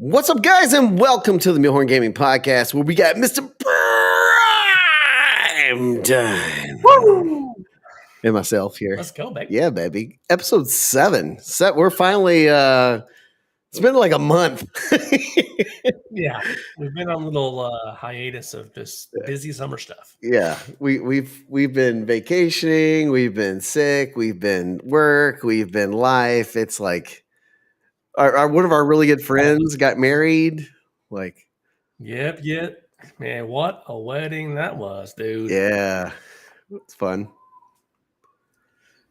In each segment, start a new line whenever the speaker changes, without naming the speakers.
What's up, guys, and welcome to the Mulehorn Gaming Podcast, where we got Mr. Prime Time.
Woo!
And myself here.
Let's go, baby.
Yeah, baby. Episode 7. We're finally, it's been like a month.
Yeah, we've been on a little hiatus of just busy summer stuff.
Yeah, we've been vacationing, we've been sick, we've been work, we've been life. It's like one of our really good friends got married. Like,
Yep. Man, what a wedding that was, dude.
yeah, it's fun.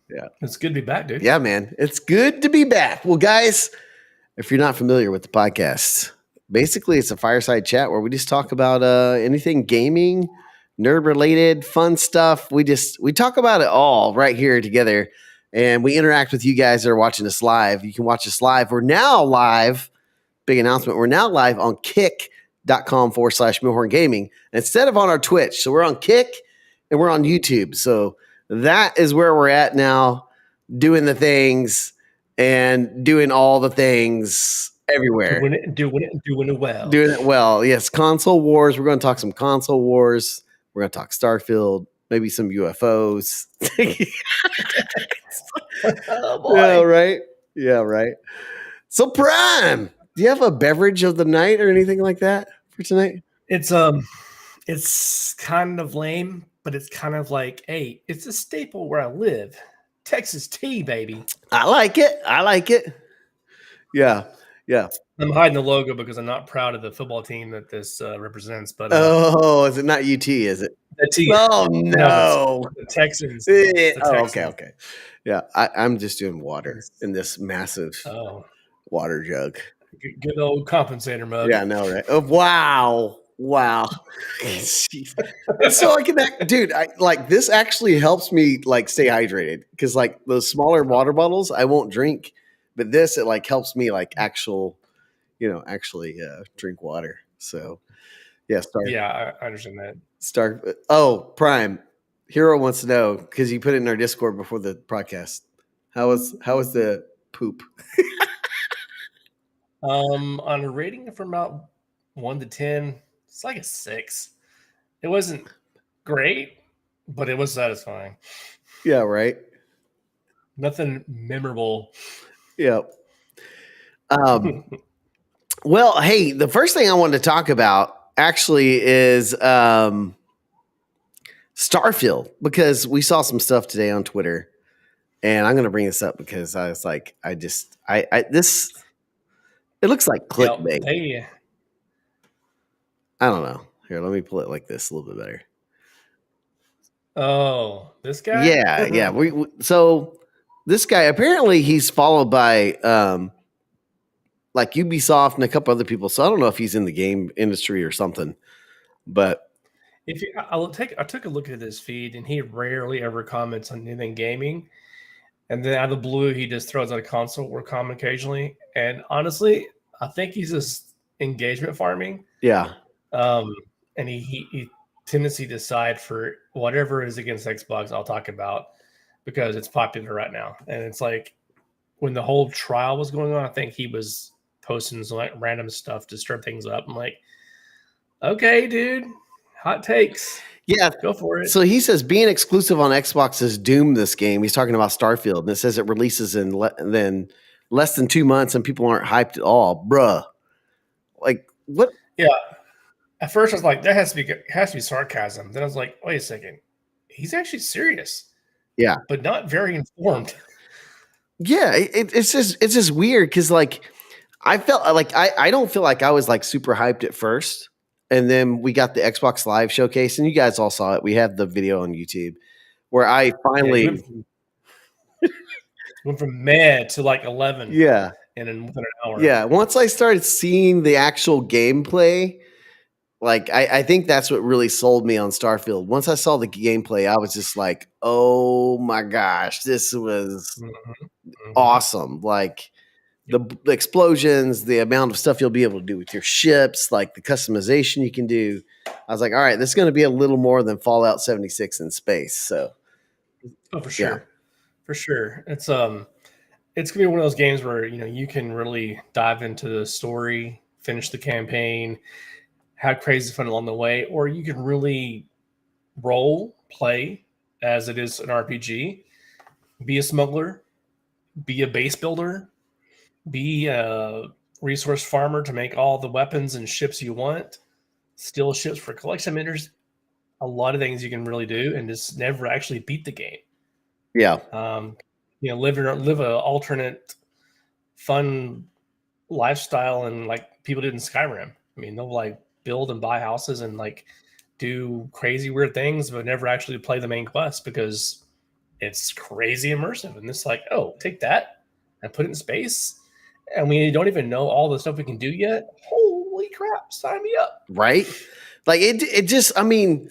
Yeah,
it's good to be back, dude.
Yeah, man, it's good to be back. Well, guys, if you're not familiar with the podcast, basically it's a fireside chat where we just talk about anything gaming, nerd related, fun stuff. We talk about it all right here together. And we interact with you guys that are watching us live. You can watch us live. We're now live. Big announcement. We're now live on kick.com/Mulehorn Gaming instead of on our Twitch. So we're on Kick and we're on YouTube. So that is where we're at now, doing the things and doing all the things everywhere.
Doing it well.
Doing it well. Yes. Console wars. We're going to talk some console wars. We're going to talk Starfield. Maybe some UFOs.
Oh, boy.
Yeah, right. So, Prime, do you have a beverage of the night or anything like that for tonight?
It's kind of lame, but it's kind of like, hey, it's a staple where I live. Texas tea, baby.
I like it. Yeah.
I'm hiding the logo because I'm not proud of the football team that this represents. But
is it not UT? Is it?
The T.
Oh no,
the Texans.
Okay. Yeah, I'm just doing water in this massive water jug.
Good old compensator mug.
Yeah, I know, right? Oh, wow. So I can, dude. This actually helps me like stay hydrated because like those smaller water bottles I won't drink, but this it like helps me like actually drink water. So yeah,
I understand that.
Prime Hero wants to know because you put it in our Discord before the podcast. How was the poop?
On a rating from about 1 to 10, it's like a 6. It wasn't great, but it was satisfying.
Yeah, right.
Nothing memorable.
Yep. Well, hey, the first thing I wanted to talk about actually is Starfield, because we saw some stuff today on Twitter, and I'm going to bring this up because I was like, it looks like clickbait. I don't know. Here, let me pull it like this a little bit better.
Oh, this guy?
Yeah. So this guy, apparently he's followed by like Ubisoft and a couple other people. So I don't know if he's in the game industry or something, but
I took a look at his feed, and he rarely ever comments on anything gaming. And then out of the blue, he just throws out a console or comment occasionally. And honestly, I think he's just engagement farming.
Yeah.
And he tendency to decide for whatever is against Xbox, I'll talk about because it's popular right now. And it's like when the whole trial was going on, I think he was posting some like random stuff to stir things up. I'm like, okay, dude. Hot takes.
Yeah.
Go for it.
So he says being exclusive on Xbox has doomed this game. He's talking about Starfield, and it says it releases in then less than 2 months and people aren't hyped at all. Bruh. Like, what?
Yeah. At first I was like, that has to be sarcasm. Then I was like, wait a second. He's actually serious.
Yeah.
But not very informed.
Yeah. It's just weird because like I felt like I don't feel like I was like super hyped at first. And then we got the Xbox Live showcase, and you guys all saw it. We have the video on YouTube where I finally
went from mad to like 11.
Yeah.
And in within an hour.
Yeah. Once I started seeing the actual gameplay, like I think that's what really sold me on Starfield. Once I saw the gameplay, I was just like, oh my gosh, this was awesome. Like the explosions, the amount of stuff you'll be able to do with your ships, like the customization you can do. I was like, all right, this is going to be a little more than Fallout 76 in space. So,
for sure. Yeah. For sure. It's going to be one of those games where, you can really dive into the story finish the campaign, have crazy fun along the way, or you can really role play as it is an RPG, be a smuggler, be a base builder, be a resource farmer to make all the weapons and ships you want, steal ships for collection. I mean, there's a lot of things you can really do and just never actually beat the game.
Yeah.
Live a alternate fun lifestyle and like people did in Skyrim. I mean, they'll like build and buy houses and like do crazy weird things, but never actually play the main quest because it's crazy immersive. And it's like, oh, take that and put it in space. And we don't even know all the stuff we can do yet. Holy crap, sign me up.
Right? Like it just, I mean,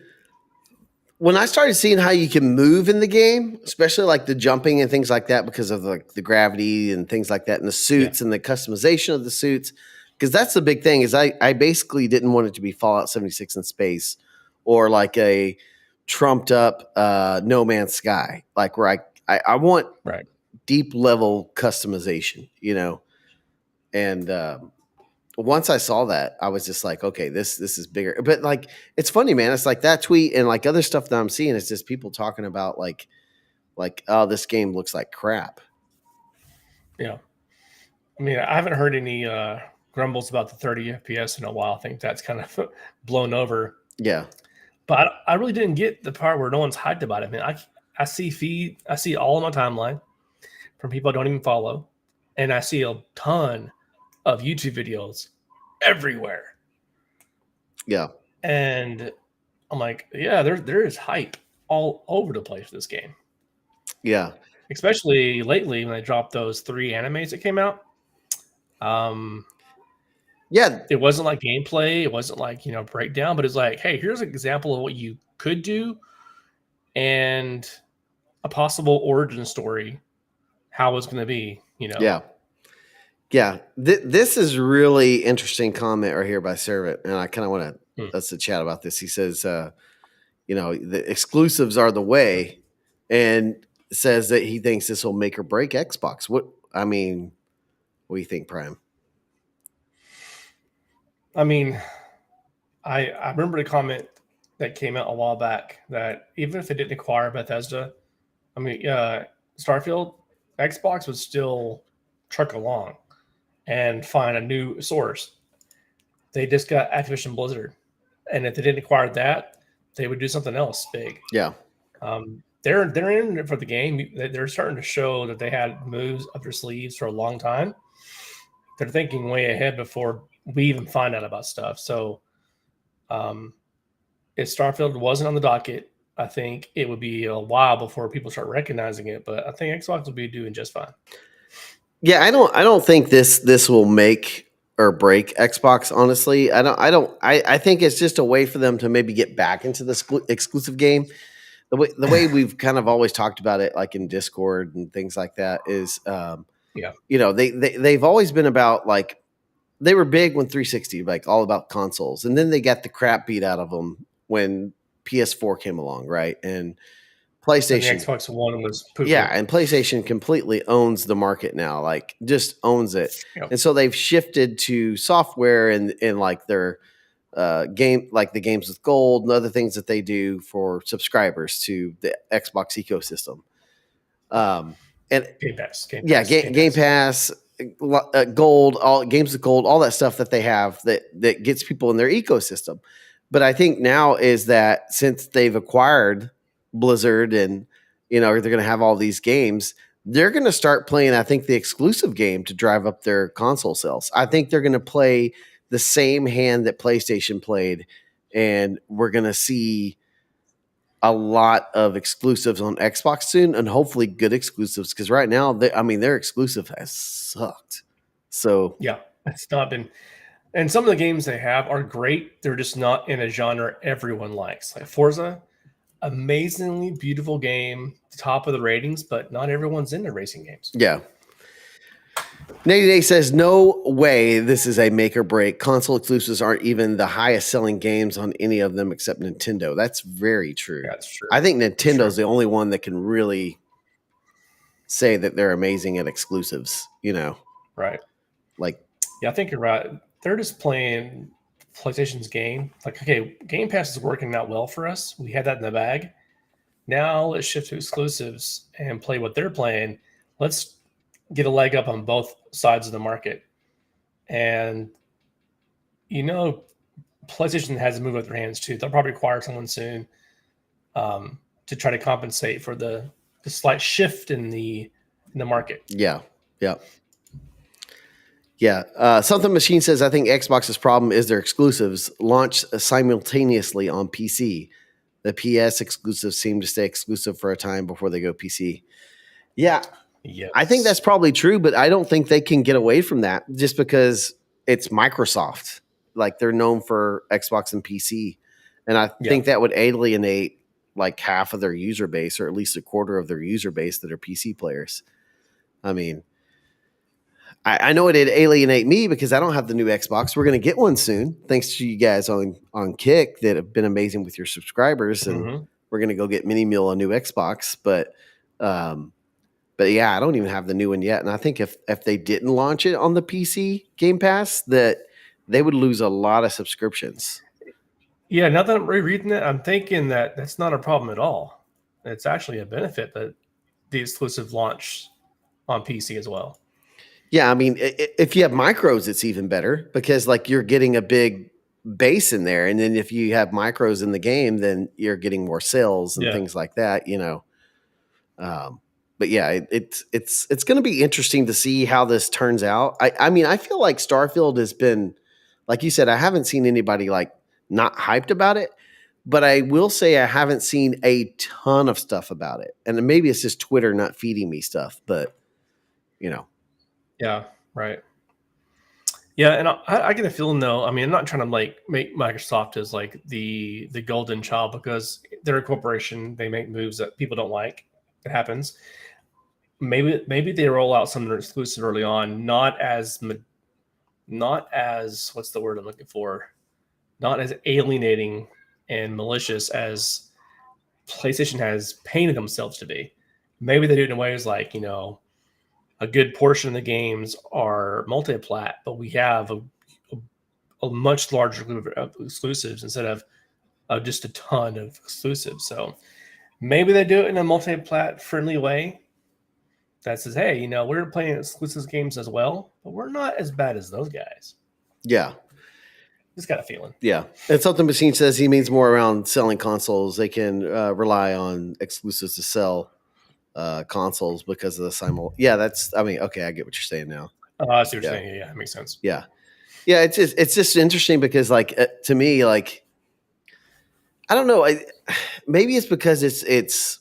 when I started seeing how you can move in the game, especially like the jumping and things like that, because of the gravity and things like that, and the suits and the customization of the suits, because that's the big thing is I basically didn't want it to be Fallout 76 in space or like a trumped up No Man's Sky, like where I want deep level customization, and once I saw that, I was just like, okay, this is bigger. But like, it's funny, man. It's like that tweet and like other stuff that I'm seeing. It's just people talking about like, oh, this game looks like crap.
Yeah. I mean, I haven't heard any grumbles about the 30 FPS in a while. I think that's kind of blown over.
Yeah.
But I really didn't get the part where no one's hyped about it. I mean, I see all of my timeline from people I don't even follow. And I see a ton of YouTube videos everywhere.
Yeah.
And I'm like, yeah, there is hype all over the place for this game.
Yeah.
Especially lately when they dropped those 3 animes that came out.
Yeah.
It wasn't like gameplay, it wasn't like, breakdown, but it's like, hey, here's an example of what you could do and a possible origin story, how it's going to be,
Yeah. Yeah, this is really interesting comment right here by Servant, and I kind of want us to chat about this. He says, the exclusives are the way, and says that he thinks this will make or break Xbox. What do you think, Prime? I
mean, I remember the comment that came out a while back that even if they didn't acquire Bethesda, Starfield, Xbox would still truck along and find a new source. They just got Activision Blizzard. And if they didn't acquire that, they would do something else big.
Yeah.
They're in it for the game. They're starting to show that they had moves up their sleeves for a long time. They're thinking way ahead before we even find out about stuff. So if Starfield wasn't on the docket, I think it would be a while before people start recognizing it. But I think Xbox will be doing just fine.
Yeah, I don't think this will make or break Xbox, honestly. I think it's just a way for them to maybe get back into the exclusive game. The way we've kind of always talked about it, like in Discord and things like that, is they've always been about, like, they were big when 360, like all about consoles, and then they got the crap beat out of them when PS4 came along, right? And PlayStation,
and the Xbox One was poopy.
Yeah, and PlayStation completely owns the market now, like just owns it. Yep. And so they've shifted to software and like their game, like the games with gold and other things that they do for subscribers to the Xbox ecosystem. And
Game Pass,
Game Pass, gold, all games with gold, all that stuff that they have that gets people in their ecosystem. But I think now is that since they've acquired Blizzard and they're going to have all these games, they're going to start playing, I think, the exclusive game to drive up their console sales. I think they're going to play the same hand that PlayStation played, and we're going to see a lot of exclusives on Xbox soon, and hopefully good exclusives, because right now their exclusive has sucked. So
yeah, it's not been. And some of the games they have are great. They're just not in a genre everyone likes. Like Forza, amazingly beautiful game, top of the ratings, but not everyone's into racing games.
Yeah. Nady Day says, no way this is a make or break. Console exclusives aren't even the highest selling games on any of them except Nintendo. That's very true.
That's true.
I think Nintendo's the only one that can really say that they're amazing at exclusives,
Right.
Like,
yeah, I think you're right. they're just playing PlayStation's game. Like, okay, Game Pass is working out well for us. We had that in the bag. Now let's shift to exclusives and play what they're playing. Let's get a leg up on both sides of the market. And, PlayStation has to move with their hands too. They'll probably acquire someone soon to try to compensate for the slight shift in the market.
Yeah. Something Machine says, I think Xbox's problem is their exclusives launch simultaneously on PC. The PS exclusives seem to stay exclusive for a time before they go PC. Yeah.
Yes.
I think that's probably true, but I don't think they can get away from that just because it's Microsoft. Like, they're known for Xbox and PC. And I think that would alienate like half of their user base, or at least a quarter of their user base that are PC players. I mean, I know it'd alienate me because I don't have the new Xbox. We're going to get one soon, thanks to you guys on Kick that have been amazing with your subscribers, and we're going to go get Mini Meal a new Xbox. But yeah, I don't even have the new one yet, and I think if they didn't launch it on the PC Game Pass, that they would lose a lot of subscriptions.
Yeah, now that I'm rereading it, I'm thinking that that's not a problem at all. It's actually a benefit that the exclusive launch on PC as well.
Yeah, I mean, if you have micros, it's even better because like you're getting a big base in there, and then if you have micros in the game, then you're getting more sales and things like that. But yeah, it's going to be interesting to see how this turns out. I mean, I feel like Starfield has been, like you said, I haven't seen anybody like not hyped about it, but I will say I haven't seen a ton of stuff about it, and maybe it's just Twitter not feeding me stuff, but
Yeah, right. Yeah, and I get a feeling though. I mean, I'm not trying to like make Microsoft as like the golden child because they're a corporation. They make moves that people don't like. It happens. Maybe they roll out some of their exclusive early on, not as what's the word I'm looking for? Not as alienating and malicious as PlayStation has painted themselves to be. Maybe they do it in ways like, a good portion of the games are multi-plat, but we have a much larger group of exclusives instead of just a ton of exclusives. So maybe they do it in a multi-plat friendly way that says, hey, we're playing exclusive games as well, but we're not as bad as those guys.
Yeah.
Just got a feeling.
Yeah. And something Machine says he means more around selling consoles. They can rely on exclusives to sell consoles because of the simul. Yeah, okay, I get what you're saying now.
I see what you're saying. Yeah, it makes sense.
Yeah. It's just interesting because like to me, like I don't know, maybe it's because it's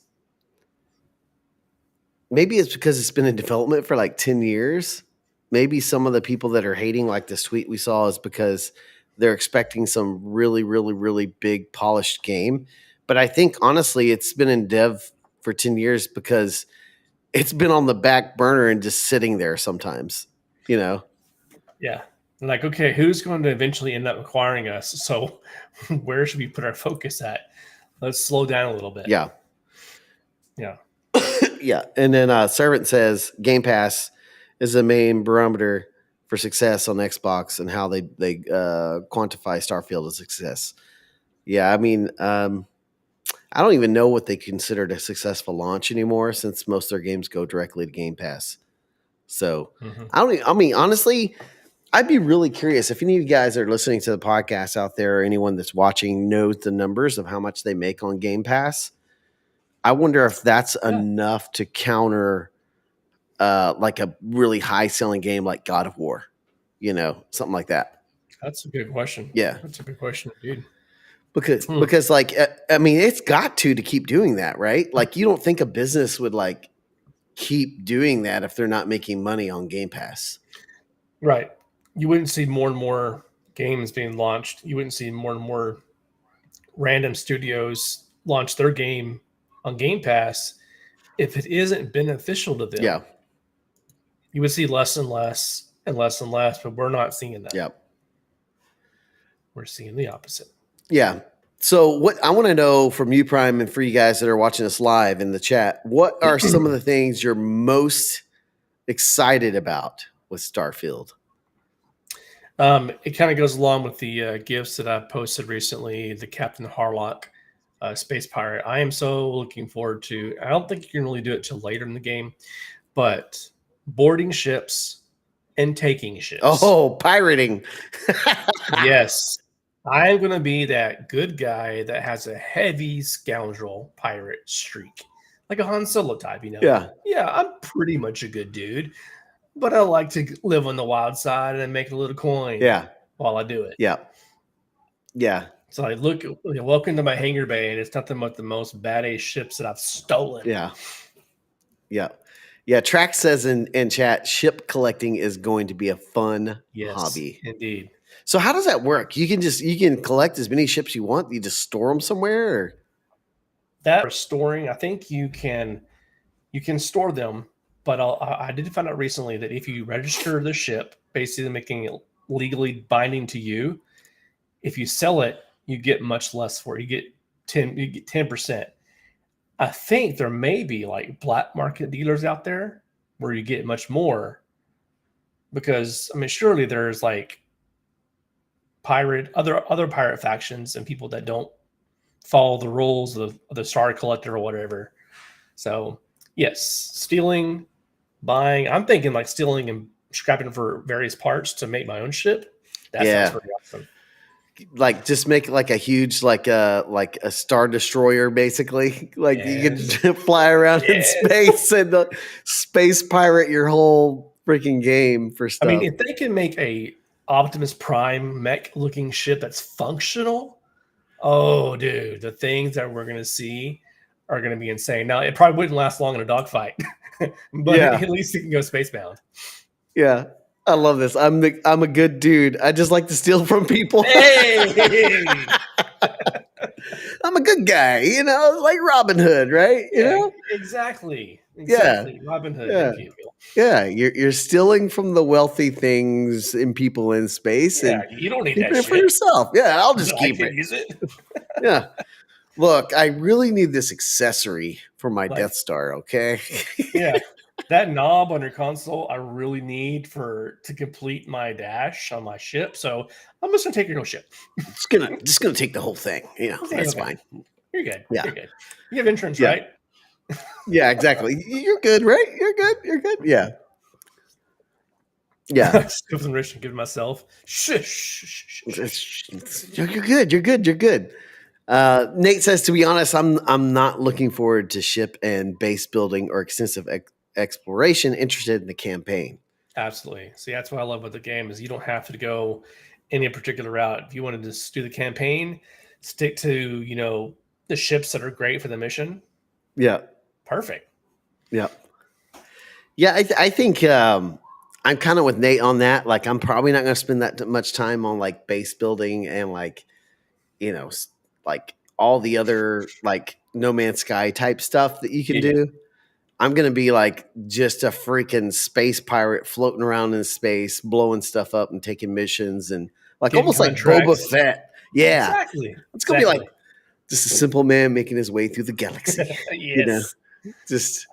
been in development for like 10 years. Maybe some of the people that are hating like this tweet we saw is because they're expecting some really, really, really big polished game. But I think honestly, it's been in dev for 10 years because it's been on the back burner and just sitting there sometimes,
Yeah. Like, okay, who's going to eventually end up acquiring us? So where should we put our focus at? Let's slow down a little bit.
Yeah.
Yeah.
Yeah. And then Servant says Game Pass is the main barometer for success on Xbox and how they quantify Starfield as success. Yeah. I mean, I don't even know what they considered a successful launch anymore since most of their games go directly to Game Pass. So honestly, I'd be really curious if any of you guys that are listening to the podcast out there or anyone that's watching knows the numbers of how much they make on Game Pass. I wonder if that's enough to counter like a really high selling game like God of War, something like that.
That's a good question.
Yeah.
That's a good question, dude.
Because like, I mean, it's got to keep doing that, right? Like you don't think a business would like keep doing that if they're not making money on Game Pass.
Right. You wouldn't see more and more games being launched. You wouldn't see more and more random studios launch their game on Game Pass if it isn't beneficial to them.
Yeah.
You would see less and less and less and less, but we're not seeing that.
Yep.
We're seeing the opposite.
Yeah. So what I want to know from you, Prime, and for you guys that are watching us live in the chat, what are some of the things you're most excited about with Starfield?
It kind of goes along with the gifts that I've posted recently. The Captain Harlock Space Pirate. I am so looking forward to. I don't think you can really do it till later in the game, but boarding ships and taking ships.
Oh, pirating.
Yes. I am going to be that good guy that has a heavy scoundrel pirate streak, like a Han Solo type,
Yeah.
Yeah, I'm pretty much a good dude, but I like to live on the wild side and make a little coin while I do it.
Yeah. Yeah.
So I look, welcome to my hangar bay, and it's nothing but the most badass ships that I've stolen.
Yeah. Yeah. Yeah. Trax says in chat, ship collecting is going to be a fun hobby.
Indeed.
So how does that work? You can collect as many ships you want. You just store them somewhere? Or?
That storing, I think you can store them, but I did find out recently that if you register the ship, basically making it legally binding to you, if you sell it, you get much less for it. You get 10%. I think there may be like black market dealers out there where you get much more, because I mean, surely there's like other pirate factions and people that don't follow the rules of the Star Collector or whatever. So yes, stealing, buying. I'm thinking like stealing and scrapping for various parts to make my own ship. That sounds pretty awesome.
Like just make like a huge like a Star Destroyer, basically. Like you can fly around in space and space pirate your whole freaking game for stuff.
I mean, if they can make a Optimus Prime mech looking ship that's functional, oh dude, the things that we're gonna see are gonna be insane. Now it probably wouldn't last long in a dogfight, but at least it can go spacebound.
Yeah, I love this. I'm a good dude. I just like to steal from people.
Hey!
I'm a good guy, like Robin Hood, right? You know
exactly. Robin Hood.
Yeah, you're stealing from the wealthy things and people in space, and
you don't need
keep
that
it for yourself. Yeah, I'll just keep it.
Use it.
Yeah. Look, I really need this accessory for my Death Star. Okay.
Yeah, that knob on your console I really need to complete my dash on my ship. So I'm just gonna take your whole ship.
Just gonna take the whole thing. That's fine.
You're good.
Yeah.
You're good. You have insurance, right?
Yeah, exactly. You're good, right? You're good. Yeah. Yeah.
Skills enrichment, give myself. Shush.
You're good. Nate says, to be honest, I'm not looking forward to ship and base building or extensive exploration. Interested in the campaign.
Absolutely. See, that's what I love with the game is you don't have to go any particular route. If you want to just do the campaign, stick to the ships that are great for the mission.
Yeah.
Perfect.
Yeah. Yeah, I think I'm kind of with Nate on that. Like, I'm probably not going to spend that much time on like base building and like all the other like No Man's Sky type stuff that you can do. I'm going to be like just a freaking space pirate floating around in space, blowing stuff up and taking missions and like almost like Boba Fett. Yeah.
Exactly.
It's going to be like just a simple man making his way through the galaxy.
Yes.
Just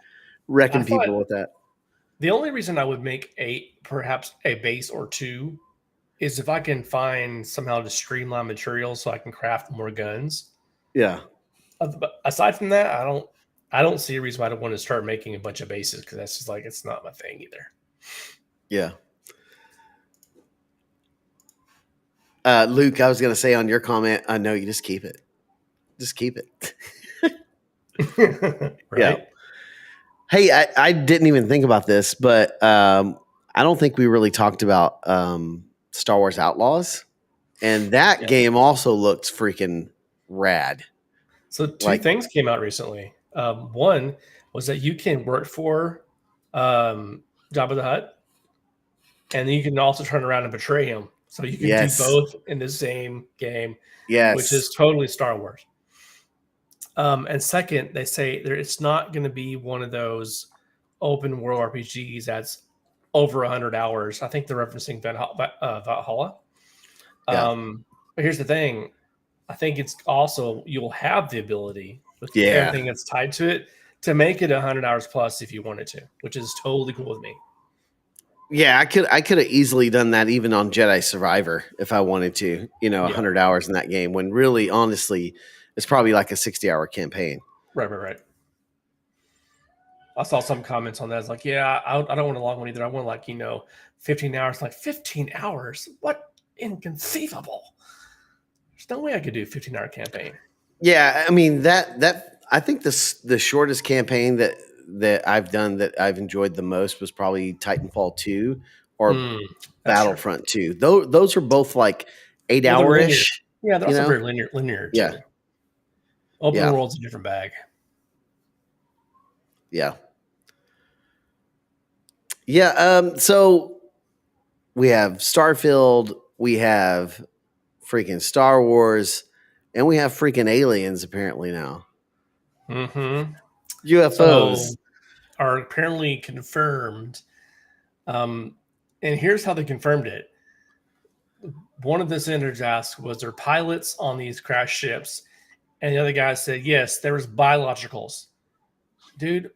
wrecking people with that.
The only reason I would make perhaps a base or two is if I can find somehow to streamline materials so I can craft more guns.
Yeah.
But aside from that, I don't see a reason why I don't want to start making a bunch of bases, because that's just like it's not my thing either.
Yeah. Luke, I was going to say on your comment, no, you just keep it. Just keep it.
Right?
Yeah. Hey, I didn't even think about this, but I don't think we really talked about Star Wars Outlaws, and that game also looks freaking rad.
So two things came out recently. One was that you can work for Jabba the Hutt, and then you can also turn around and betray him. So you can do both in the same game, which is totally Star Wars. And second, they say it's not going to be one of those open world RPGs that's over 100 hours. I think they're referencing Valhalla. But here's the thing. I think it's also, you'll have the ability with everything that's tied to it to make it 100 hours plus if you wanted to, which is totally cool with me.
Yeah, I could have easily done that even on Jedi Survivor if I wanted to, 100 hours in that game when really, honestly, it's probably like a 60-hour campaign.
Right. I saw some comments on that. It's like, yeah, I don't want a long one either. I want 15 hours. Like 15 hours? What? Inconceivable. There's no way I could do a 15-hour campaign.
Yeah, I mean that I think the shortest campaign that I've done that I've enjoyed the most was probably Titanfall 2 or Battlefront 2. Those are both like 8-hour-ish.
Yeah, they're also very linear too.
Yeah.
Open world's a different bag.
Yeah. Yeah, so we have Starfield, we have freaking Star Wars, and we have freaking aliens apparently now.
Mm-hmm.
UFOs
are apparently confirmed. And here's how they confirmed it. One of the senators asked, was there pilots on these crash ships? And the other guy said, yes, there was biologicals. Dude,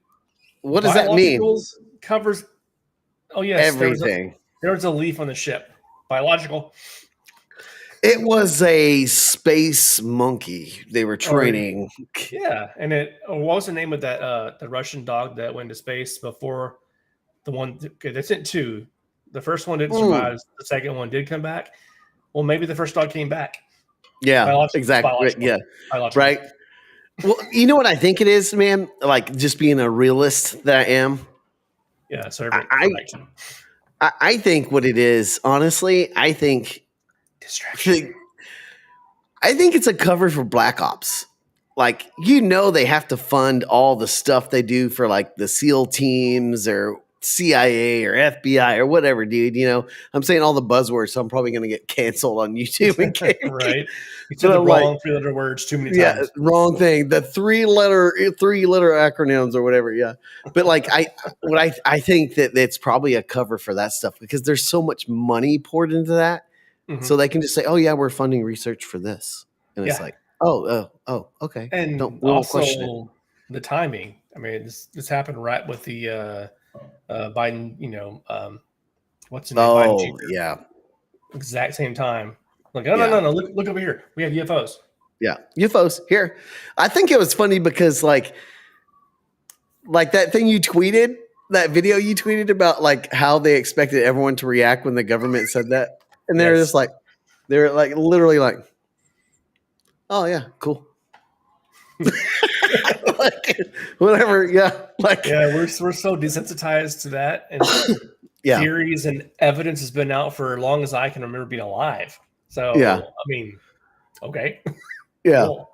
what does that mean?
Covers, oh yes,
everything.
There was a leaf on the ship. Biological.
It was a space monkey they were training.
Yeah, and what was the name of that the Russian dog that went to space before the one? Okay, they sent two. The first one didn't survive. The second one did come back. Well, maybe the first dog came back.
Yeah, exactly. Yeah, right. Well, you know what I think it is, man? Like just being a realist that I am.
Yeah, so
I think what it is, honestly, I think
distraction.
I think it's a cover for Black Ops. Like, they have to fund all the stuff they do for like the SEAL teams or CIA or FBI or whatever, dude. I'm saying all the buzzwords, so I'm probably going to get canceled on YouTube.
Right. You said the wrong 3-letter words too many times.
Yeah, wrong thing. The three-letter acronyms or whatever. Yeah. But like, I think that it's probably a cover for that stuff because there's so much money poured into that. Mm-hmm. So they can just say, oh yeah, we're funding research for this. And it's like, oh, okay.
And
we'll question it.
The timing. I mean, this happened right with the Biden, what's the name?
Oh, yeah.
Exact same time. Like, no. Look over here. We have UFOs.
Yeah, UFOs here. I think it was funny because like that thing you tweeted, that video you tweeted about like how they expected everyone to react when the government said that. And they're just like, they're like literally like, oh yeah, cool. Like, whatever, yeah. Like,
yeah, we're so desensitized to that, and theories and evidence has been out for as long as I can remember being alive. So I mean, okay,
yeah. Cool.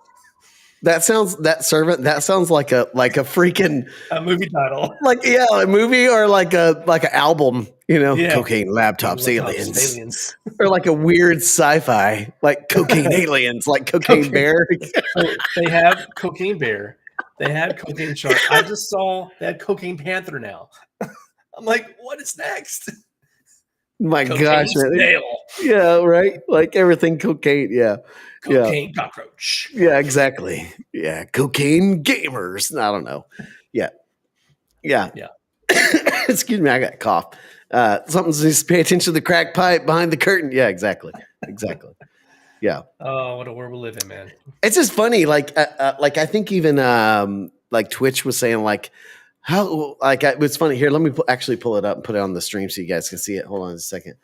That sounds like a freaking
a movie title,
like a movie or like an album, cocaine laptops, aliens, or like a weird sci-fi, like cocaine aliens, like Cocaine Bear.
So they have Cocaine Bear, they had Cocaine Shark. I just saw they had Cocaine Panther now. I'm like, what is next?
My gosh, man. Yeah, right. Like everything cocaine. Yeah.
Cocaine cockroach.
Yeah, exactly. Yeah. Cocaine gamers. I don't know. Yeah. Excuse me. I got a cough. Something's just pay attention to the crack pipe behind the curtain. Yeah, exactly. Yeah.
Oh, what a world we live in, man.
It's just funny. Like I think even like Twitch was saying like, how it's funny here. Let me actually pull it up and put it on the stream so you guys can see it. Hold on a second.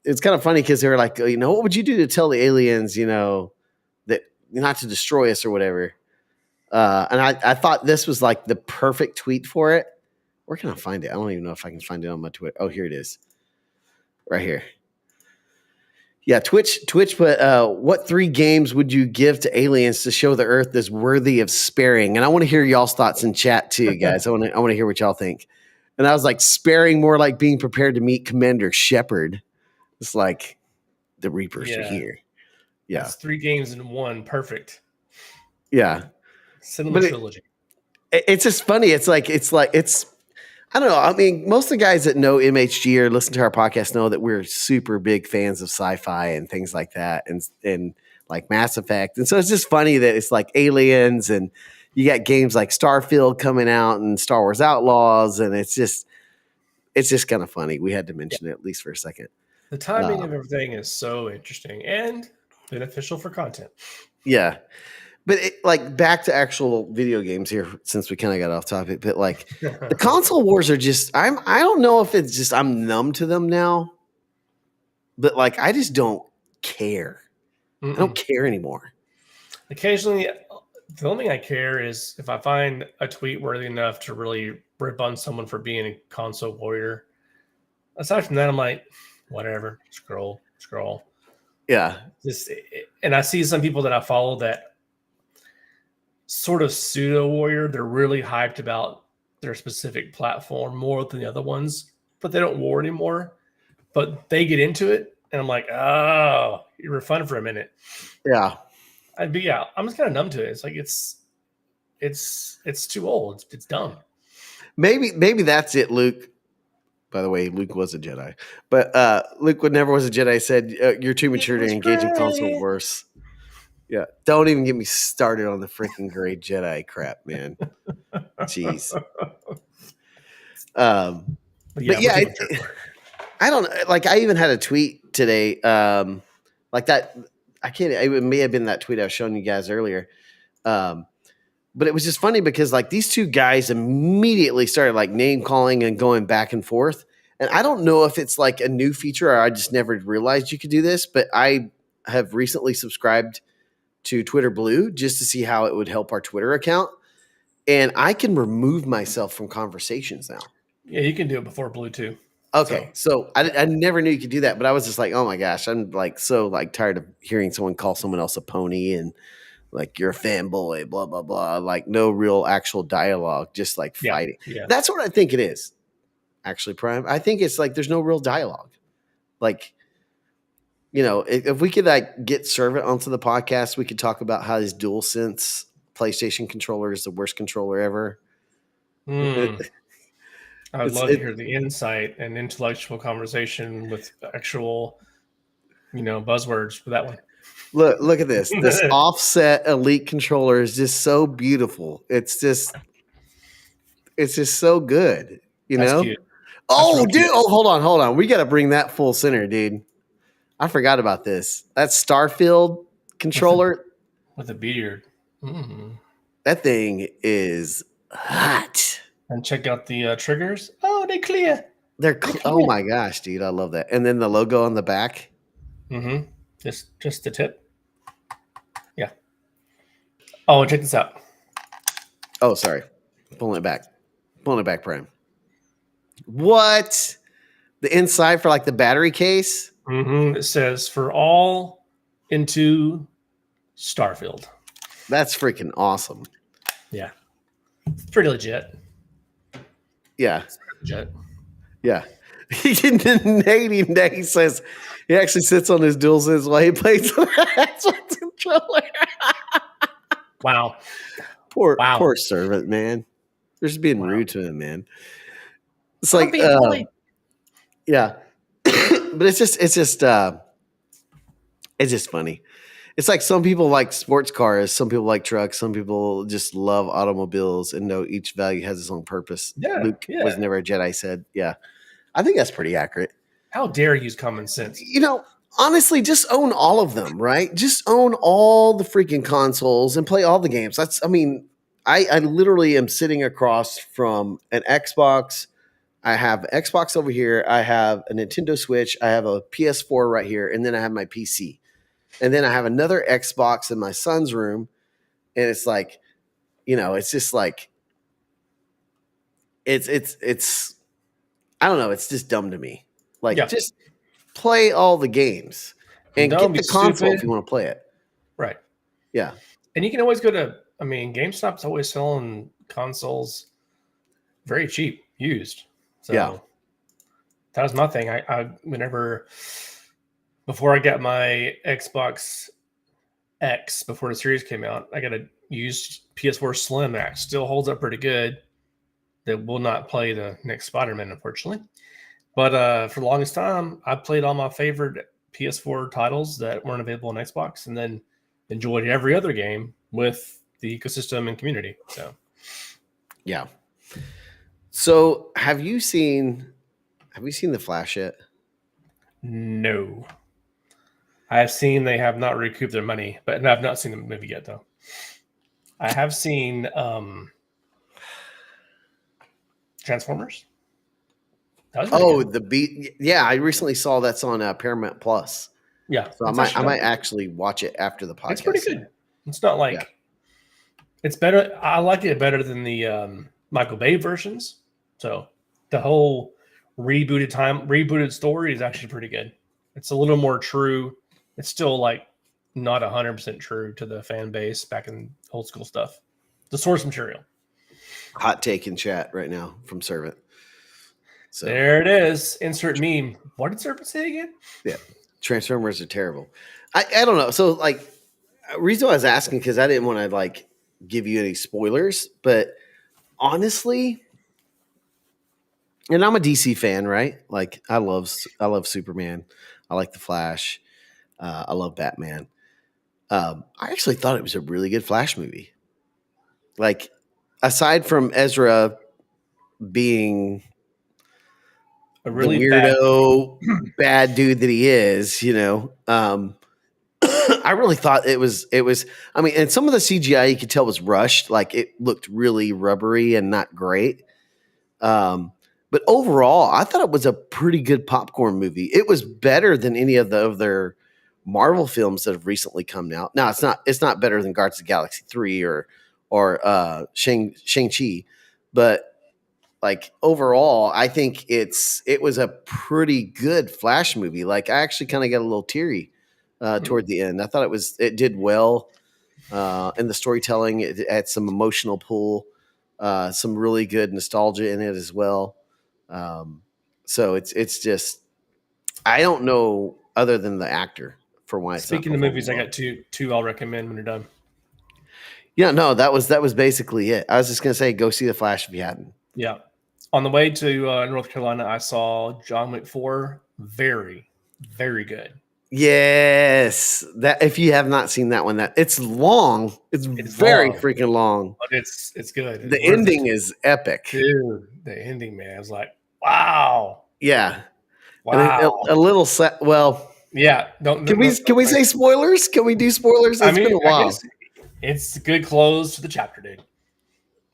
It's kind of funny because they were like, what would you do to tell the aliens, that not to destroy us or whatever? And I thought this was like the perfect tweet for it. Where can I find it? I don't even know if I can find it on my Twitter. Oh, here it is, right here. Yeah, Twitch. But what 3 games would you give to aliens to show the Earth is worthy of sparing? And I want to hear y'all's thoughts in chat too, guys. I want to hear what y'all think. And I was like, sparing more like being prepared to meet Commander Shepard. It's like the Reapers are here. Yeah,
it's 3 games in one. Perfect.
Yeah,
cinema trilogy.
It's just funny. It's like I don't know. I mean, most of the guys that know MHG or listen to our podcast know that we're super big fans of sci-fi and things like that, and like Mass Effect. And so it's just funny that it's like aliens, and you got games like Starfield coming out and Star Wars Outlaws, and it's just it's just kind of funny. We had to mention it at least for a second.
The timing of everything is so interesting and beneficial for content.
Yeah. But like back to actual video games here, since we kind of got off topic, but like the console wars are just, I don't know if it's just, I'm numb to them now, but like, I just don't care. I don't care anymore.
Occasionally, the only thing I care is if I find a tweet worthy enough to really rip on someone for being a console warrior. Aside from that, I'm like, whatever, scroll.
Yeah.
And I see some people that I follow that sort of pseudo warrior. They're really hyped about their specific platform more than the other ones, but they don't war anymore. But they get into it, and I'm like, oh, you were fun for a minute.
Yeah.
I'm just kind of numb to it. It's like it's too old. It's dumb.
Maybe that's it, Luke. By the way, Luke was a Jedi, but Luke never was a Jedi. Said you're too mature to engage in console wars. Yeah, don't even get me started on the freaking gray Jedi crap, man. Jeez. But yeah, I don't know. Like I even had a tweet today, like that. I can't. It may have been that tweet I was showing you guys earlier. But it was just funny because like these two guys immediately started like name calling and going back and forth. And I don't know if it's like a new feature or I just never realized you could do this, but I have recently subscribed to Twitter Blue just to see how it would help our Twitter account. And I can remove myself from conversations now.
Yeah, you can do it before Blue too.
Okay. So I never knew you could do that, but I was just like, oh my gosh, I'm like so like tired of hearing someone call someone else a pony and like you're a fanboy, blah, blah, blah. Like no real actual dialogue, just like fighting. Yeah. That's what I think it is. Actually, Prime. I think it's like there's no real dialogue. Like, you know, if we could like get Servant onto the podcast, we could talk about how his DualSense PlayStation controller is the worst controller ever.
I would love to hear the insight and intellectual conversation with actual, buzzwords for that one.
Look at this. This offset Elite controller is just so beautiful. It's just so good.
That's cute.
Oh, dude. Cute. Oh, hold on. We got to bring that full center, dude. I forgot about this. That Starfield controller
with a beard. Mm-hmm.
That thing is hot.
And check out the triggers. Oh, they're clear.
Oh my gosh, dude. I love that. And then the logo on the back.
Mm-hmm. Just the tip. Yeah. Oh, check this out.
Oh, sorry. Pulling it back, Prime. What? The inside for like the battery case?
Mm-hmm. It says for all into Starfield.
That's freaking awesome.
Yeah. It's pretty legit.
Yeah.
Legit.
Yeah. Nate says he actually sits on his DualSense while he plays the Xbox controller.
Wow.
Poor Servant, man. They're just being rude to him, man. It's like, yeah. But it's just funny. It's like some people like sports cars, some people like trucks, some people just love automobiles and know each value has its own purpose.
Yeah,
Luke was never a Jedi, said. Yeah. I think that's pretty accurate.
How dare use common sense?
Honestly, just own all of them, right? Just own all the freaking consoles and play all the games. I literally am sitting across from an Xbox. I have an Xbox over here. I have a Nintendo Switch. I have a PS4 right here. And then I have my PC. And then I have another Xbox in my son's room. And it's like, it's just like, it's I don't know. It's just dumb to me. Like, just play all the games and get the console if you want to play it.
Right.
Yeah.
And you can always go to, GameStop's always selling consoles very cheap, used. So that was my thing. Before I got my Xbox X, before the series came out, I got a used PS4 Slim that still holds up pretty good. That will not play the next Spider-Man, unfortunately. But for the longest time, I played all my favorite PS4 titles that weren't available on Xbox and then enjoyed every other game with the ecosystem and community. So,
yeah. So have you seen Have you seen The Flash yet?
No. I have seen they have not recouped their money, but I've not seen the movie yet, though. I have seen Transformers.
The beat. Yeah, I recently saw that's on Paramount Plus.
Yeah,
so I might actually watch it after the podcast.
It's pretty good. It's not like it's better. I like it better than the Michael Bay versions. So the whole rebooted story is actually pretty good. It's a little more true. It's still like not 100% true to the fan base back in old school stuff. The source material.
Hot take in chat right now from Servant. So
there it is. Insert meme. What did Servant say again?
Yeah. Transformers are terrible. I don't know. So like, reason I was asking, because I didn't want to like give you any spoilers, but honestly, and I'm a DC fan, right? Like I love Superman. I like the Flash. I love Batman. I actually thought it was a really good Flash movie. Like, aside from Ezra being
a really
the weirdo bad dude that he is, you know, I really thought it was, I mean, and some of the CGI you could tell was rushed. Like it looked really rubbery and not great. But overall, I thought it was a pretty good popcorn movie. It was better than any of the other Marvel films that have recently come out. Now it's not better than Guardians of the Galaxy 3 or Shang-Chi, but like overall, I think it was a pretty good Flash movie. Like I actually kind of got a little teary toward the end. I thought it did well in the storytelling. It had some emotional pull, some really good nostalgia in it as well. So it's just, I don't know other than the actor for why.
Speaking of movies, I got two I'll recommend when you're done.
Yeah, no, that was basically it. I was just gonna say, go see The Flash if you hadn't.
Yeah, on the way to North Carolina, I saw John Wick 4. Very, very good.
Yes, that if you have not seen that one, that it's long. It's very long. Freaking long,
but it's good.
The ending is epic,
dude. The ending, man, I was like, wow.
Yeah,
wow.
A little set. Well,
yeah.
Can we say spoilers? Can we do spoilers? It's been a while.
It's a good close to the chapter, dude.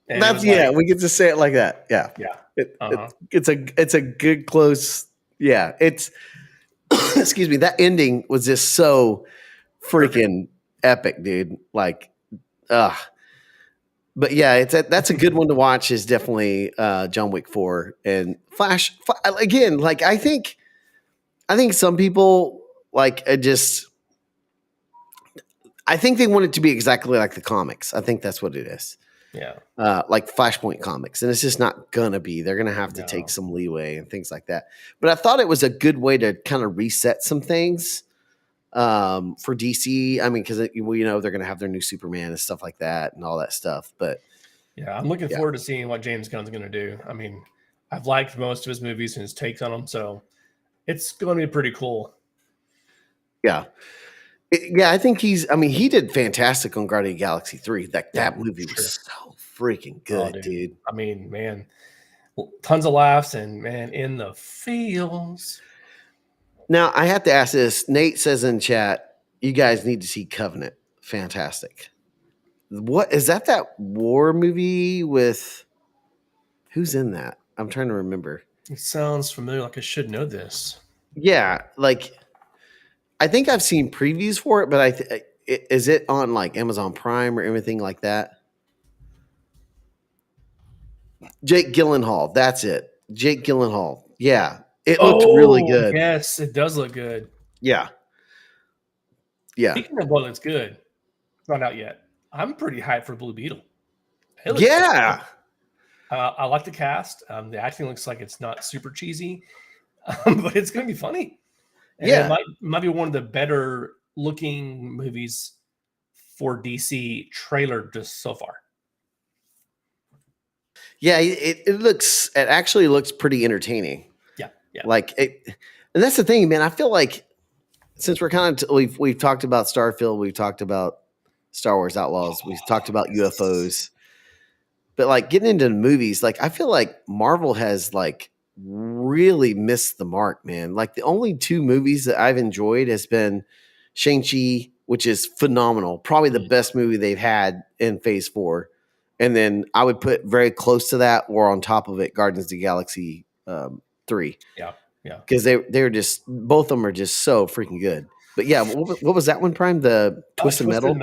And we get to say it like that. Yeah,
yeah.
It's a good close. Yeah, it's. Excuse me. That ending was just so freaking epic, dude. Like, but yeah, that's a good one to watch. Is definitely John Wick 4 and Flash. Again, like I think some people like I think they want it to be exactly like the comics. I think that's what it is.
Yeah.
Like Flashpoint comics. And it's just not going to be. They're going to have to take some leeway and things like that. But I thought it was a good way to kind of reset some things for DC. I mean, because they're going to have their new Superman and stuff like that and all that stuff. But
yeah, I'm looking forward to seeing what James Gunn's going to do. I mean, I've liked most of his movies and his takes on them. So it's going to be pretty cool.
Yeah. Yeah, I think he did fantastic on Guardians of the Galaxy 3. That movie was so freaking good, dude.
I mean, man, tons of laughs and man, in the feels.
Now, I have to ask this. Nate says in chat, you guys need to see Covenant. Fantastic. What is that war movie with who's in that? I'm trying to remember.
It sounds familiar, like I should know this.
Yeah, like I think I've seen previews for it, but is it on like Amazon Prime or anything like that? Jake Gyllenhaal, that's it. Jake Gyllenhaal. Yeah, it looked really good.
Yes, it does look good.
Yeah. Yeah.
Speaking of what looks good, not out yet. I'm pretty hyped for Blue Beetle.
Yeah.
I like the cast. The acting looks like it's not super cheesy, but it's going to be funny. And it might be one of the better looking movies for DC trailer just so far. Yeah,
it actually looks pretty entertaining.
Yeah.
Like it, and that's the thing, man. I feel like since we're kind of we've talked about Starfield, we've talked about Star Wars Outlaws, we've talked about UFOs, but like getting into the movies, like I feel like Marvel has like really missed the mark, man. Like the only two movies that I've enjoyed has been Shang-Chi, which is phenomenal, probably the best movie they've had in Phase 4. And then I would put very close to that or on top of it Guardians of the Galaxy 3.
Yeah. Yeah.
Because they're just, both of them are just so freaking good. But yeah, what was that one, Prime? The Twisted Metal?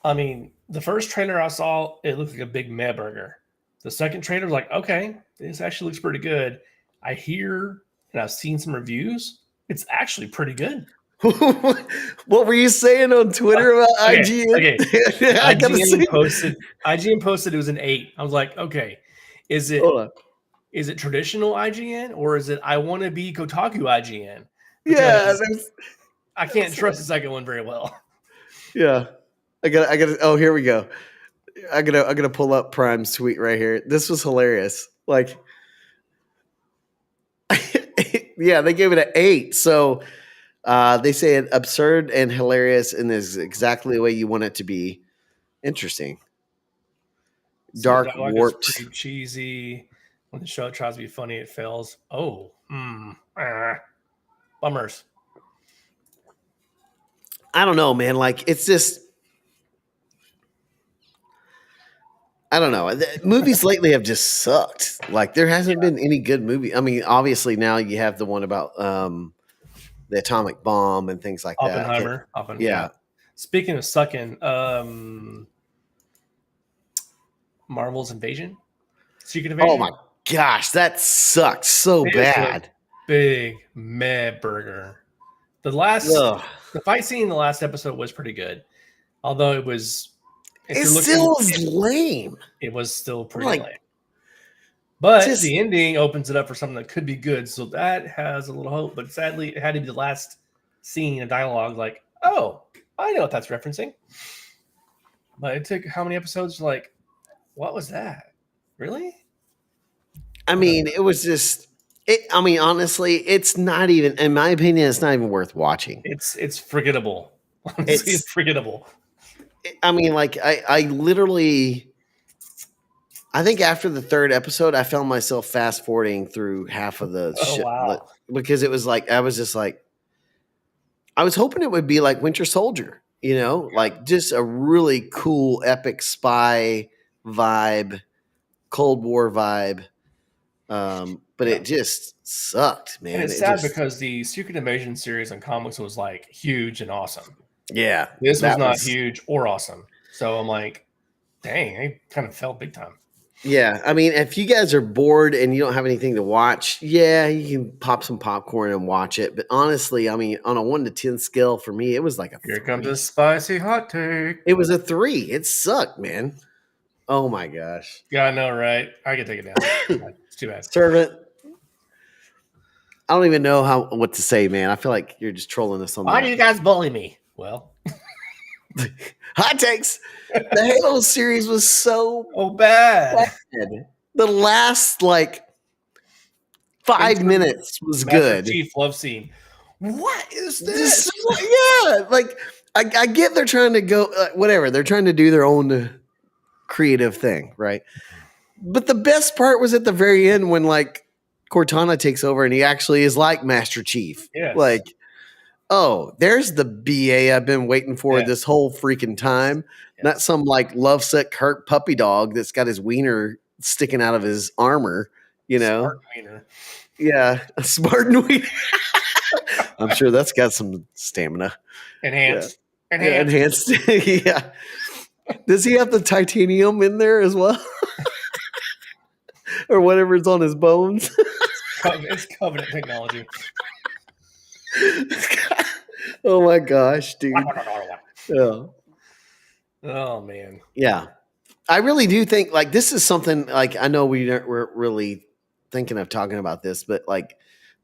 I mean, the first trailer I saw, it looked like a big meh burger. The second trailer was like, okay, this actually looks pretty good. I hear and I've seen some reviews. It's actually pretty good.
What were you saying on Twitter about IGN?
Okay. IGN posted it was an 8. I was like, okay, is it traditional IGN or is it I want to be Kotaku IGN?
Because
I can't trust the second one very well.
Yeah. I got oh, here we go. I'm gonna pull up Prime's tweet right here. This was hilarious. Like yeah, they gave it an 8. So they say it absurd and hilarious and is exactly the way you want it to be. Interesting. Dark, warped.
Pretty cheesy. When the show tries to be funny, it fails. Oh, bummers.
I don't know, man. Like, it's just, I don't know. Movies lately have just sucked. Like, there hasn't been any good movie. I mean, obviously now you have the one about the atomic bomb and things like
Oppenheimer.
that. Yeah.
Speaking of sucking, Marvel's Invasion. Secret Invasion.
Oh my gosh, that sucks so bad.
Big meh burger. The fight scene in the last episode was pretty good, although it was.
It still was lame.
It was still pretty lame. But the ending opens it up for something that could be good, so that has a little hope. But sadly, it had to be the last scene of dialogue. Like, oh, I know what that's referencing. But it took how many episodes? Like, what was that? Really?
I mean, it was just. I mean, honestly, it's not even. In my opinion, it's not even worth watching.
It's forgettable. Honestly, it's forgettable.
I mean, like I literally. I think after the third episode, I found myself fast forwarding through half of the shit because it was like I was just like, I was hoping it would be like Winter Soldier, you know, like just a really cool, epic spy vibe, Cold War vibe. But it just sucked, man.
And it's sad because the Secret Invasion series on comics was like huge and awesome.
Yeah,
this was not huge or awesome. So I'm like, dang, I kind of fell big time.
Yeah, I mean, if you guys are bored and you don't have anything to watch, yeah, you can pop some popcorn and watch it. But honestly, I mean, on a 1 to 10 scale for me, it was like a 3.
Here comes a spicy hot take.
It was a 3. It sucked, man. Oh my gosh.
Yeah, I know, right? I can take it down. It's too bad.
Servant. I don't even know what to say, man. I feel like you're just trolling us on.
Why do you guys bully me? Well,
hot takes. The Halo series was so
bad.
The last 5 minutes was good.
Chief love scene. What is this?
Yeah, like I get they're trying to go whatever. They're trying to do their own creative thing, right? But the best part was at the very end when Cortana takes over and he actually is like Master Chief.
Yes.
Like, oh, there's the BA I've been waiting for this whole freaking time. Yes. Not some lovesick hurt puppy dog that's got his wiener sticking out of his armor, you know?
Smart wiener.
Yeah, a smart wiener. I'm sure that's got some stamina.
Enhanced.
Yeah, enhanced. Yeah. Does he have the titanium in there as well? Or whatever's on his bones?
It's Covenant technology.
Oh my gosh, dude. Yeah.
Oh man.
Yeah. I really do think this is something I know we're really thinking of talking about this, but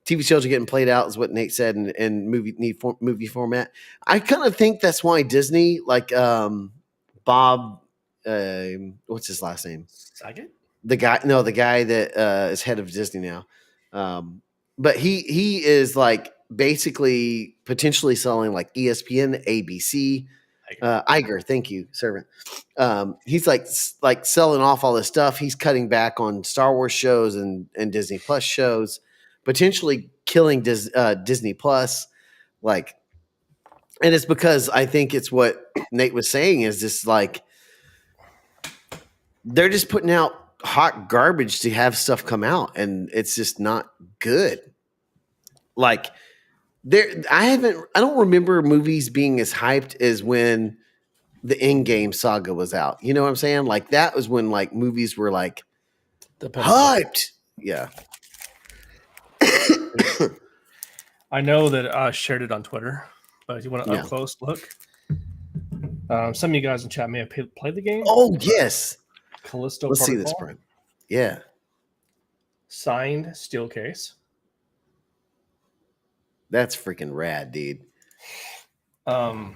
TV shows are getting played out is what Nate said in movie format. I kind of think that's why Disney, Bob, what's his last name?
Saget?
The guy that is head of Disney now. But he is potentially selling ESPN, ABC, Iger. Thank you, servant. he's like selling off all this stuff. He's cutting back on Star Wars shows and Disney Plus shows, potentially killing Disney Plus. Like, and it's because I think it's what Nate was saying is just like they're just putting out hot garbage to have stuff come out, and it's just not good. Like I don't remember movies being as hyped as when the Endgame saga was out. You know what I'm saying? Like that was when like movies were like hyped. Yeah.
I know that I shared it on Twitter, but if you want to up close look, some of you guys in chat may have played the game.
Oh yes,
Callisto.
Let's
Protocol.
see this, Prime. Yeah,
signed steel case.
That's freaking rad, dude.
I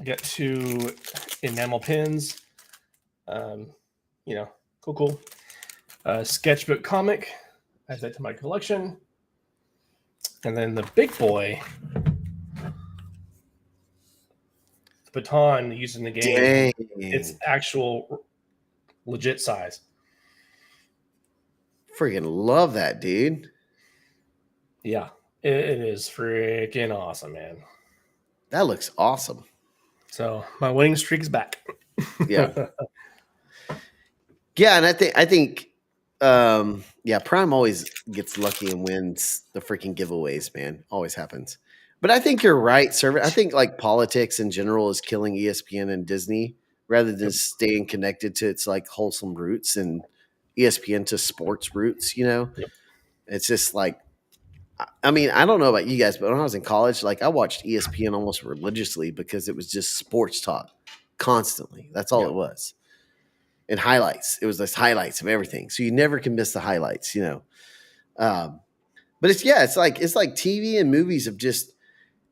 got 2 enamel pins. Cool. Sketchbook comic. Add that to my collection. And then the big boy, the baton used in the game.
Dang.
It's actual legit size.
Freaking love that, dude.
Yeah, it is freaking awesome, man.
That looks awesome.
So my winning streak's back.
Yeah. Yeah, and I think Prime always gets lucky and wins the freaking giveaways, man. Always happens. But I think you're right, sir. I think like politics in general is killing ESPN and Disney rather than staying connected to its like wholesome roots and ESPN to sports roots, you know?
Yep.
It's just like I mean, I don't know about you guys, but when I was in college, like I watched ESPN almost religiously because it was just sports talk constantly. That's all it was. And highlights. It was just highlights of everything. So you never can miss the highlights, you know. But it's like TV and movies have just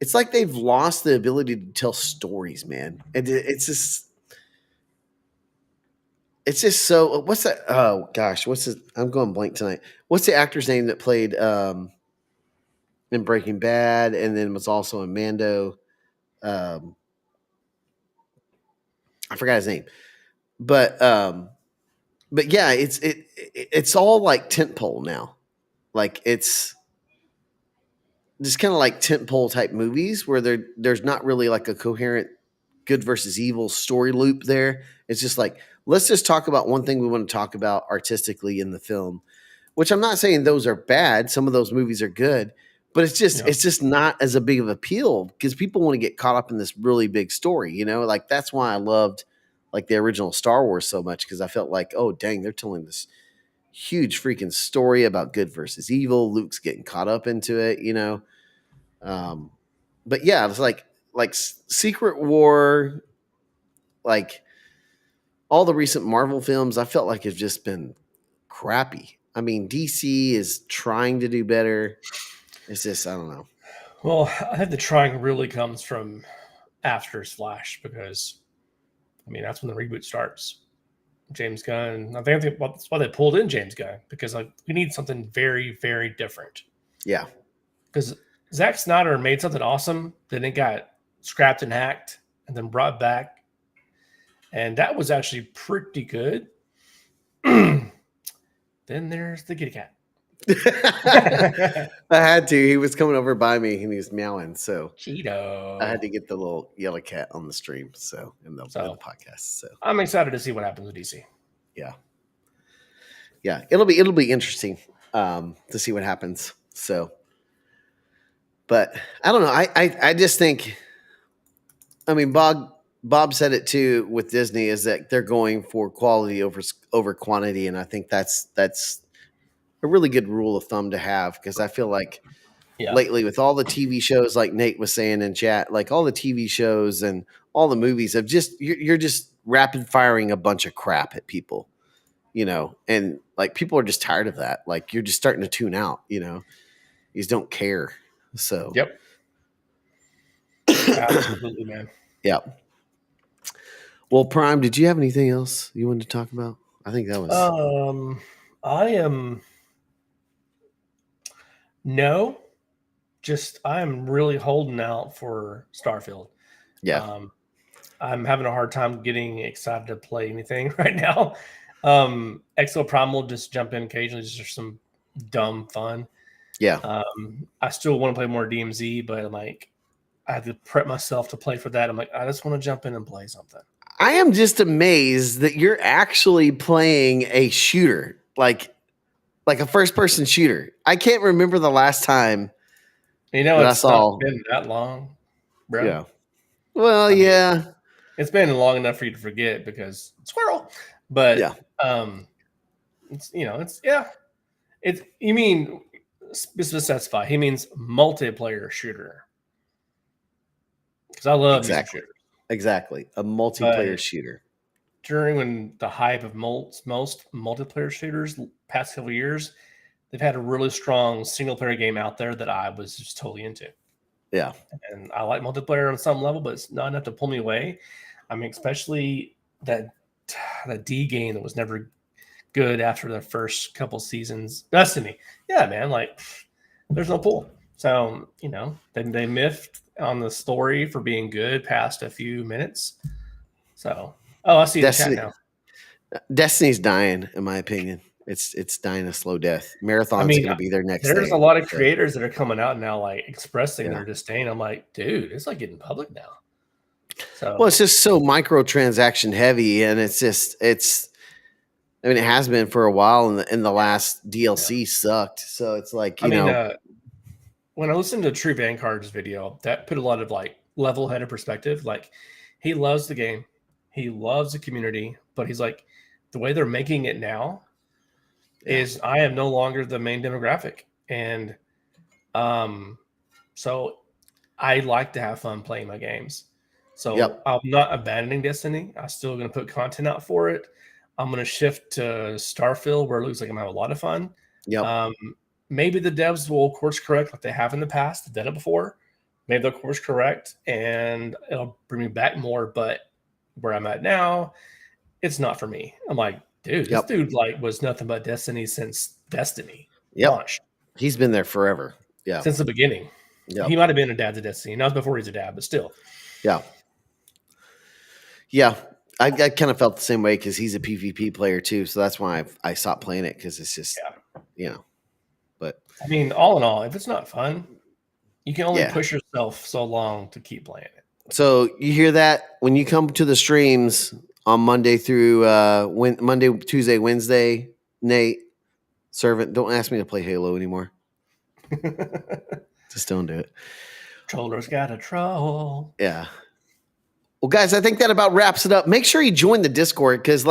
it's like they've lost the ability to tell stories, man. And it's just so what's that? Oh gosh, I'm going blank tonight. What's the actor's name that played in Breaking Bad and then was also in Mando? I forgot his name. But yeah, it's all like tentpole now. Like it's just kind of like tentpole type movies where there's not really like a coherent good versus evil story loop there. It's just like let's just talk about one thing we want to talk about artistically in the film, which I'm not saying those are bad. Some of those movies are good, but it's just not as a big of appeal because people want to get caught up in this really big story, you know? Like that's why I loved like the original Star Wars so much because I felt like, oh dang, they're telling this huge freaking story about good versus evil. Luke's getting caught up into it, you know? But yeah, it's like Secret War, like all the recent Marvel films, I felt like have just been crappy. I mean, DC is trying to do better. It's just, I don't know.
Well, I think the trying really comes from after Flash because, I mean, that's when the reboot starts. James Gunn. I think that's why they pulled in James Gunn because like we need something very, very different.
Yeah.
Because Zack Snyder made something awesome, then it got scrapped and hacked and then brought back. And that was actually pretty good. Then there's the kitty cat.
I had to. He was coming over by me and he was meowing. So
Cheeto.
I had to get the little yellow cat on the stream. So in the podcast. So
I'm excited to see what happens with DC.
Yeah. Yeah. It'll be interesting to see what happens. So but I don't know. I just think I mean Bob said it too with Disney is that they're going for quality over quantity. And I think that's a really good rule of thumb to have because I feel like lately with all the TV shows, like Nate was saying in chat, like all the TV shows and all the movies have just, you're just rapid firing a bunch of crap at people, you know, and like people are just tired of that. Like you're just starting to tune out, you know, you just don't care. So,
yep. Absolutely, man.
Yeah. Well, Prime, did you have anything else you wanted to talk about? I think that was.
No, just I am really holding out for Starfield.
Yeah.
I'm having a hard time getting excited to play anything right now. Prime will just jump in occasionally just for some dumb fun.
Yeah.
I still want to play more DMZ, but I'm like, I have to prep myself to play for that. I'm like, I just want to jump in and play something.
I am just amazed that you're actually playing a shooter, like a first-person shooter. I can't remember the last time.
It's not been that long, bro.
Yeah. Well, yeah.
It's been long enough for you to forget because squirrel. But
yeah.
You mean specify? He means multiplayer shooter. Because I love shooters.
Exactly. A multiplayer shooter.
During the hype of most multiplayer shooters past couple of years, they've had a really strong single player game out there that I was just totally into.
Yeah.
And I like multiplayer on some level, but it's not enough to pull me away. I mean, especially that D game that was never good after the first couple seasons. Destiny. Yeah, man. Like, there's no pull. So, they miffed on the story for being good past a few minutes. So, I see
Destiny,
the chat now.
Destiny's dying, in my opinion. It's dying a slow death. Marathon's going to be their next.
There's a lot of creators that are coming out now, like expressing their disdain. I'm like, dude, it's like getting public now. So,
well, it's just so microtransaction heavy, and it has been for a while, and the last DLC sucked. So it's like, when
I listened to True Vanguard's video, that put a lot of like level-headed perspective. Like, he loves the game, he loves the community, but he's like, the way they're making it now is I am no longer the main demographic, and so I like to have fun playing my games. So I'm not abandoning Destiny. I'm still going to put content out for it. I'm going to shift to Starfield, where it looks like I'm going to have a lot of fun. Maybe the devs will course correct like they have in the past. They've done it before. Maybe they'll course correct, and it'll bring me back more. But where I'm at now, it's not for me. I'm like, dude, this dude was nothing but Destiny since Destiny launched.
He's been there forever. Yeah,
since the beginning. He might have been a dad to Destiny. Not before he's a dad, but still.
Yeah. I kind of felt the same way because he's a PvP player too, so that's why I stopped playing it, because it's just But
I mean, all in all, if it's not fun, you can only push yourself so long to keep playing it.
So you hear that when you come to the streams on Monday through Monday, Tuesday, Wednesday, Nate, Servant, don't ask me to play Halo anymore. Just don't do it.
Troller's got a troll.
Yeah. Well, guys, I think that about wraps it up. Make sure you join the Discord, because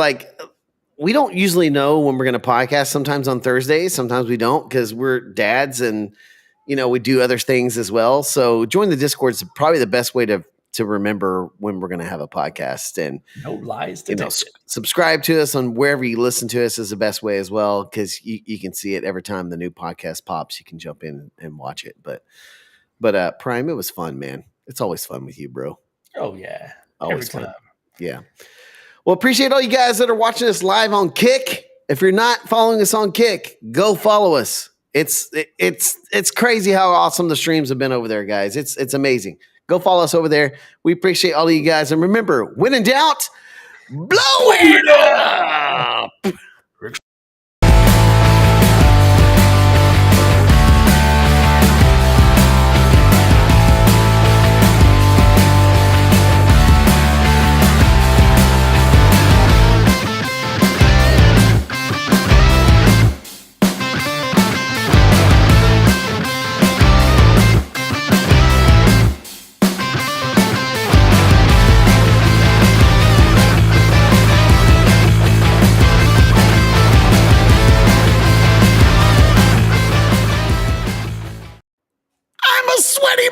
we don't usually know when we're going to podcast. Sometimes on Thursdays, sometimes we don't, because we're dads and we do other things as well. So join the Discord is probably the best way to remember when we're going to have a podcast. And
no lies detected.
Subscribe to us on wherever you listen to us is the best way as well, because you can see it every time the new podcast pops. You can jump in and watch it. But Prime, it was fun, man. It's always fun with you, bro.
Oh yeah.
Always fun. Yeah. Well, appreciate all you guys that are watching us live on Kick. If you're not following us on Kick, go follow us. It's crazy how awesome the streams have been over there, guys. It's amazing. Go follow us over there. We appreciate all of you guys. And remember, when in doubt, blow it up.